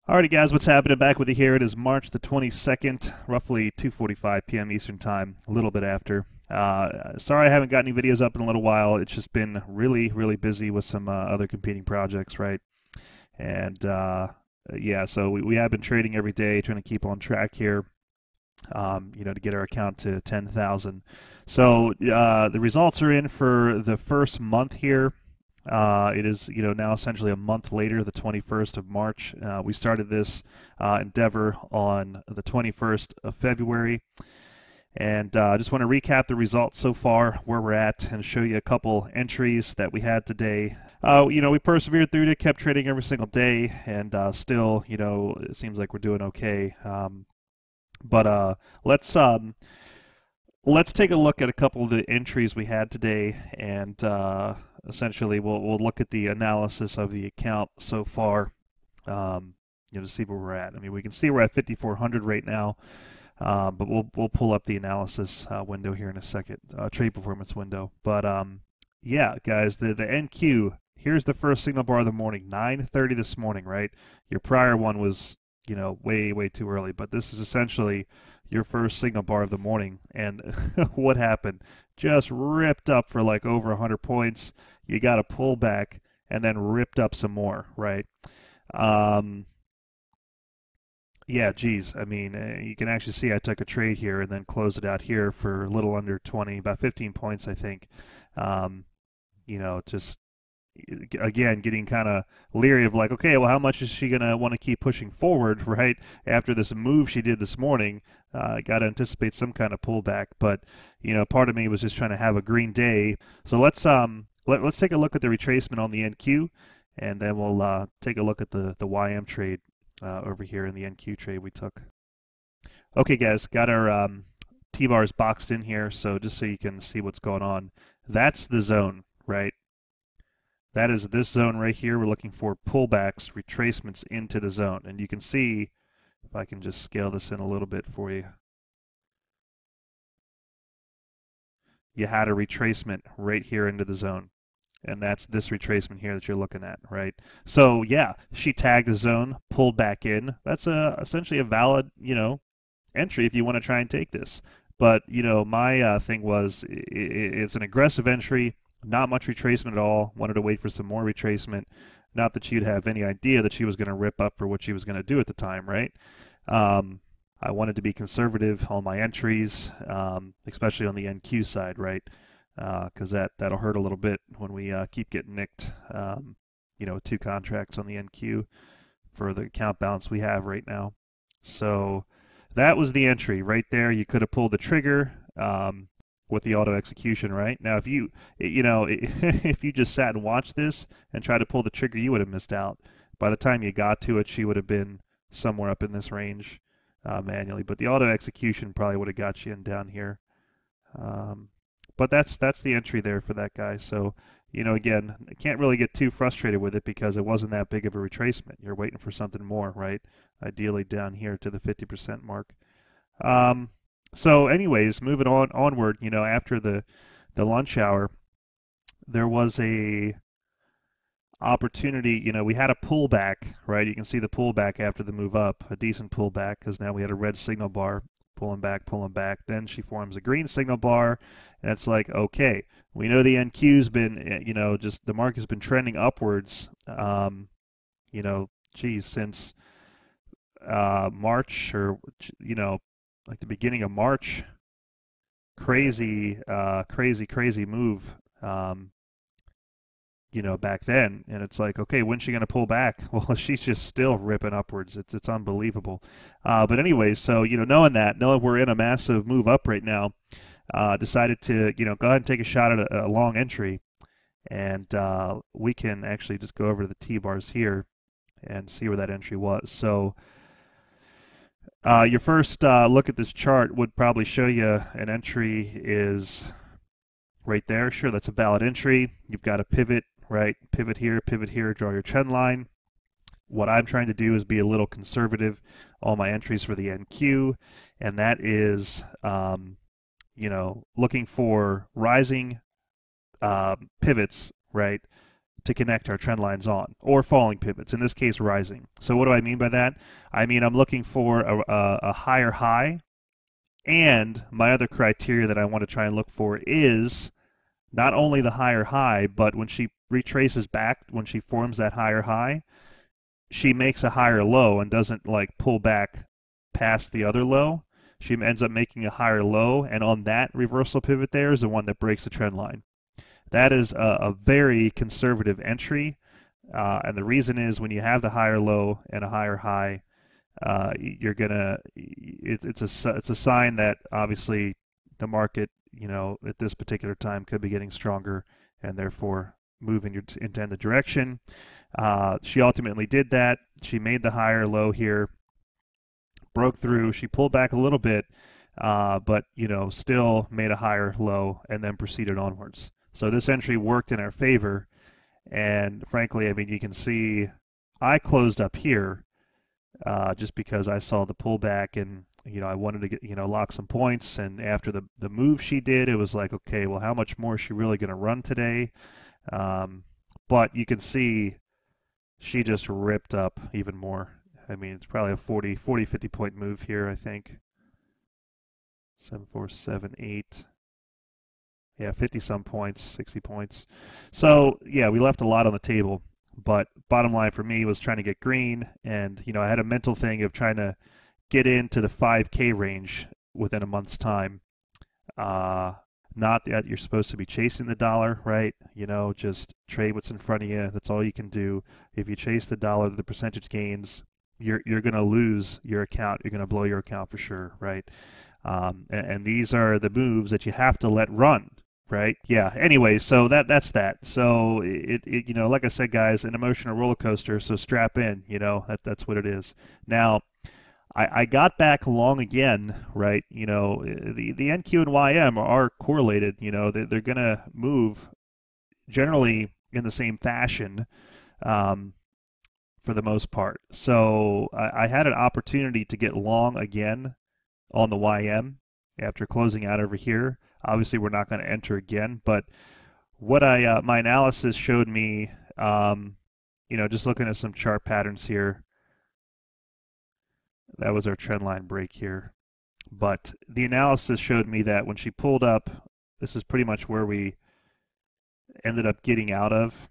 Alrighty guys, what's happening? Back with you here. It is March the 22nd, roughly 2:45 p.m. Eastern Time, a little bit after. Sorry I haven't got any videos up in a little while. It's just been really busy with some other competing projects, right? And yeah, so we have been trading every day, trying to keep on track here, to get our account to 10,000. So the results are in for the first month here. It is, now essentially a month later, the 21st of March. We started this endeavor on the 21st of February. And I just want to recap the results so far, where we're at, and show you a couple entries that we had today. We persevered through it, kept trading every single day, and still, it seems like we're doing okay. But let's take a look at a couple of the entries we had today, and essentially we'll look at the analysis of the account so far, to see where we're at. I mean, we can see we're at 5,400 right now, but we'll pull up the analysis window here in a second, trade performance window. But yeah, guys, the NQ. Here's the first signal bar of the morning, 9:30 this morning, right? Your prior one was, way too early, but this is essentially your first signal bar of the morning. And what happened? Just ripped up for like over 100 points. You got a pullback and then ripped up some more, right? Yeah, geez. I mean, you can actually see I took a trade here and then closed it out here for a little under 20, about 15 points, I think. Just again getting kind of leery of like, okay, well, how much is she gonna want to keep pushing forward, right? After this move she did this morning, got to anticipate some kind of pullback. But part of me was just trying to have a green day. So let's take a look at the retracement on the NQ, and then we'll take a look at the YM trade over here in the NQ trade we took. Okay, guys, got our T-bars boxed in here, so just so you can see what's going on. That's the zone, right? That is this zone right here. We're looking for pullbacks, retracements into the zone. And you can see, if I can just scale this in a little bit for you, you had a retracement right here into the zone. And that's this retracement here that you're looking at, right? So yeah, she tagged the zone, pulled back in. That's essentially a valid, entry if you want to try and take this. But, my thing was it's an aggressive entry. Not much retracement at all. Wanted to wait for some more retracement. Not that you'd have any idea that she was going to rip up for what she was going to do at the time, right? I wanted to be conservative on my entries, especially on the NQ side, right? Because that'll hurt a little bit when we keep getting nicked, with two contracts on the NQ for the account balance we have right now. So that was the entry right there. You could have pulled the trigger. With the auto execution, right? Now, if you if you just sat and watched this and tried to pull the trigger, you would have missed out. By the time you got to it, she would have been somewhere up in this range manually. But the auto execution probably would have got you in down here. But that's the entry there for that guy. So, again, I can't really get too frustrated with it because it wasn't that big of a retracement. You're waiting for something more, right? Ideally down here to the 50% mark. So anyways, moving onward, after the lunch hour, there was a opportunity, we had a pullback, right? You can see the pullback after the move up, a decent pullback, because now we had a red signal bar, pulling back. Then she forms a green signal bar, and it's like, okay, we know the NQ's been, just the market's been trending upwards, since March, or, like the beginning of March. Crazy move, back then. And it's like, okay, when's she going to pull back? Well, she's just still ripping upwards. It's unbelievable. But anyways, so, knowing we're in a massive move up right now, decided to, go ahead and take a shot at a long entry. And we can actually just go over to the T-bars here and see where that entry was. So your first look at this chart would probably show you an entry is right there. Sure, that's a valid entry. You've got a pivot, right? Pivot here, draw your trend line. What I'm trying to do is be a little conservative on my entries for the NQ, and that is, looking for rising pivots, right, to connect our trend lines on, or falling pivots, in this case rising. So what do I mean by that? I mean I'm looking for a higher high, and my other criteria that I want to try and look for is not only the higher high, but when she retraces back, when she forms that higher high, she makes a higher low and doesn't like pull back past the other low. She ends up making a higher low, and on that reversal pivot there is the one that breaks the trend line. That is a very conservative entry, and the reason is when you have the higher low and a higher high, you're gonna it's a sign that obviously the market, you know, at this particular time could be getting stronger and therefore moving into the direction. She ultimately did that. She made the higher low here, broke through. She pulled back a little bit, but you know, still made a higher low and then proceeded onwards. So this entry worked in our favor, and frankly, I mean, you can see I closed up here just because I saw the pullback, and you know, I wanted to get, you know, lock some points. And after the move she did, it was like, okay, well, how much more is she really going to run today? But you can see she just ripped up even more. I mean, it's probably a 40, 50 point move here, I think. 7, 4, 7, 8. Yeah, 50 some points, 60 points. So yeah, we left a lot on the table, but bottom line for me was trying to get green, and you know, I had a mental thing of trying to get into the 5K range within a month's time. Not that you're supposed to be chasing the dollar, right? You know, just trade what's in front of you. That's all you can do. If you chase the dollar, the percentage gains, you're going to lose your account. You're going to blow your account for sure, right? And these are the moves that you have to let run. Right? Yeah. Anyway, so that's that. So it you know, like I said, guys, an emotional roller coaster. So strap in. You know, that's what it is. Now, I got back long again. Right? You know, the NQ and YM are correlated. You know, they're gonna move generally in the same fashion for the most part. So I had an opportunity to get long again on the YM after closing out over here. Obviously, we're not going to enter again, but what my analysis showed me, you know, just looking at some chart patterns here, that was our trend line break here. But the analysis showed me that when she pulled up, this is pretty much where we ended up getting out of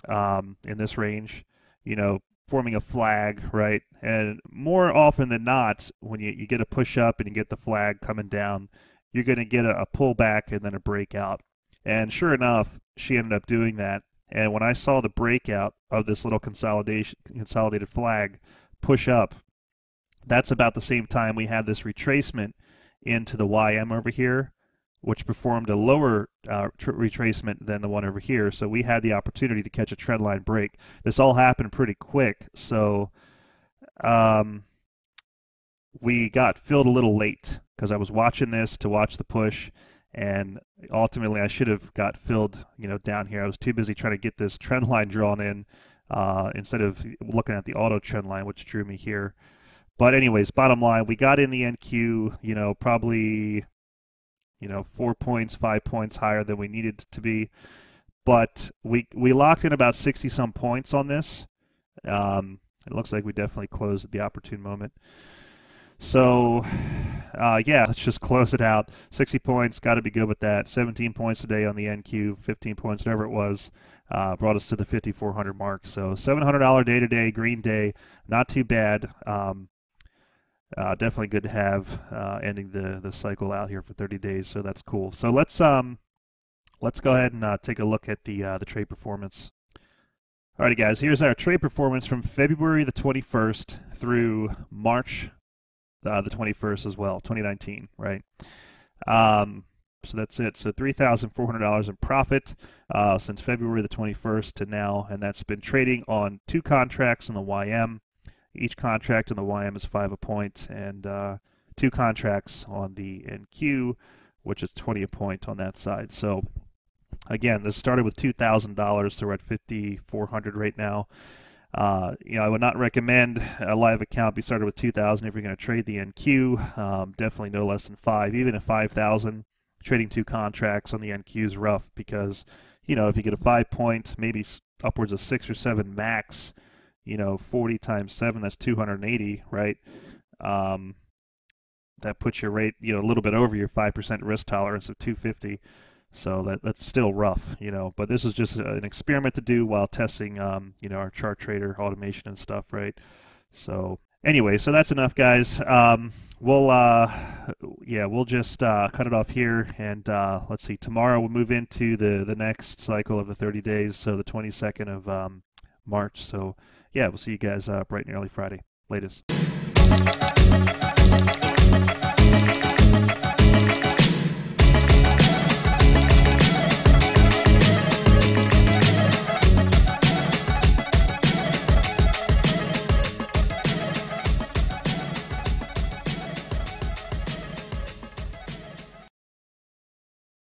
in this range, you know, forming a flag, right? And more often than not, when you get a push up and you get the flag coming down, you're going to get a pullback and then a breakout. And sure enough, she ended up doing that. And when I saw the breakout of this little consolidated flag push up, that's about the same time we had this retracement into the YM over here, which performed a lower retracement than the one over here. So we had the opportunity to catch a trend line break. This all happened pretty quick. So we got filled a little late because I was watching this to watch the push, and ultimately I should have got filled, you know, down here. I was too busy trying to get this trend line drawn in instead of looking at the auto trend line, which drew me here. But anyways, bottom line, we got in the NQ, you know, probably, you know, 4 points, 5 points higher than we needed to be, but we locked in about 60 some points on this. It looks like we definitely closed at the opportune moment. So, yeah, let's just close it out. 60 points, got to be good with that. 17 points today on the NQ, 15 points, whatever it was, brought us to the 5,400 mark. So $700 day today, green day, not too bad. Definitely good to have ending the cycle out here for 30 days. So that's cool. So let's go ahead and take a look at the trade performance. Alrighty, guys, here's our trade performance from February the 21st through March the 21st as well, 2019, right? So that's it. So $3,400 in profit since February the 21st to now, and that's been trading on 2 contracts in the YM. Each contract in the YM is 5 a point, and 2 contracts on the NQ, which is 20 a point on that side. So again, this started with $2,000, so we're at $5,400 right now. You know, I would not recommend a live account be started with $2,000 if you're going to trade the NQ. Definitely no less than 5. Even at $5,000, trading 2 contracts on the NQ is rough because, you know, if you get a 5 point, maybe upwards of 6 or 7 max, 40 times 7, that's 280, right? That puts your rate, a little bit over your 5% risk tolerance of 250. So that's still rough, but this is just an experiment to do while testing, our chart trader automation and stuff, right? So anyway, so that's enough, guys. We'll just cut it off here, and let's see. Tomorrow we'll move into the next cycle of the 30 days, so the 22nd of March. So yeah, we'll see you guys bright and early Friday. Latest.